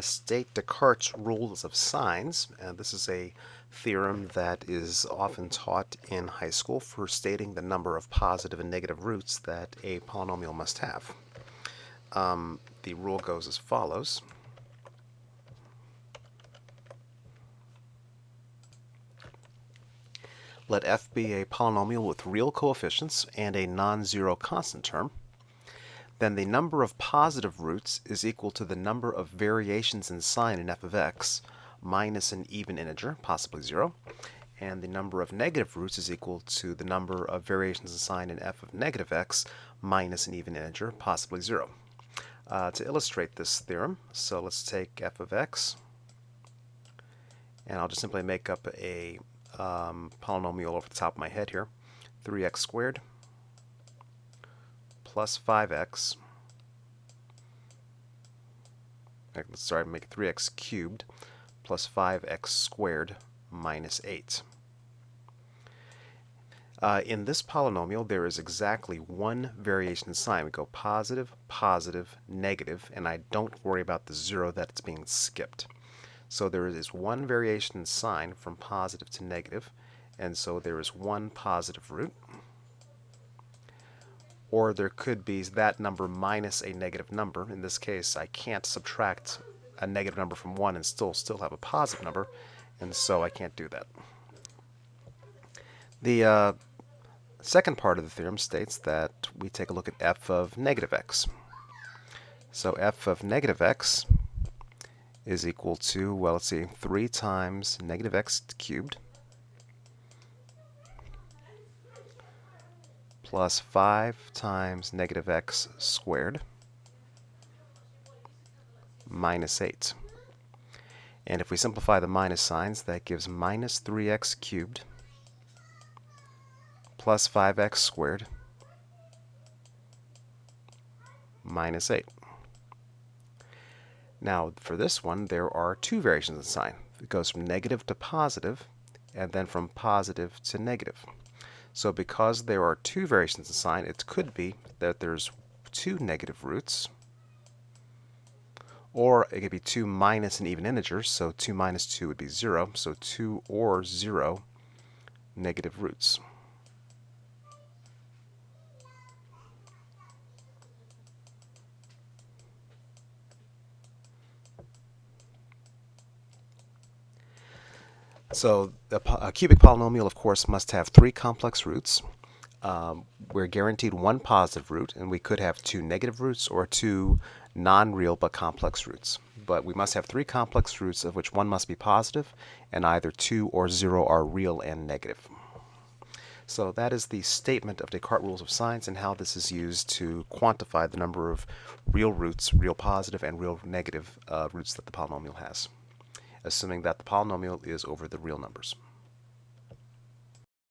State Descartes' rules of signs. This is a theorem that is often taught in high school for stating the number of positive and negative roots that a polynomial must have. The rule goes as follows. Let f be a polynomial with real coefficients and a non-zero constant term. Then the number of positive roots is equal to the number of variations in sign in f of x minus an even integer, possibly 0. And the number of negative roots is equal to the number of variations in sign in f of negative x minus an even integer, possibly 0. To illustrate this theorem, so let's take f of x, and I'll just simply make up a polynomial over the top of my head here. 3x squared plus 5x, sorry, make it 3x cubed plus 5x squared minus 8. In this polynomial, there is exactly one variation in sign. We go positive, positive, negative, and I don't worry about the 0 that's being skipped. So there is one variation in sign from positive to negative, and so there is one positive root. Or there could be that number minus a negative number. In this case, I can't subtract a negative number from 1 and still have a positive number, and so I can't do that. The second part of the theorem states that we take a look at f of negative x. So f of negative x is equal to, well, let's see, 3 times negative x cubed plus 5 times negative x squared minus 8. And if we simplify the minus signs, that gives minus 3x cubed plus 5x squared minus 8. Now, for this one, there are two variations in sign. It goes from negative to positive, and then from positive to negative. So because there are two variations in sign, it could be that there's two negative roots, or it could be 2 minus an even integer, so 2 minus 2 would be 0, so 2 or 0 negative roots. So a cubic polynomial, of course, must have 3 complex roots. We're guaranteed one positive root, and we could have 2 negative roots or 2 non-real but complex roots. But we must have 3 complex roots, of which one must be positive, and either 2 or 0 are real and negative. So that is the statement of Descartes' rules of signs and how this is used to quantify the number of real roots, real positive and real negative roots that the polynomial has, assuming that the polynomial is over the real numbers.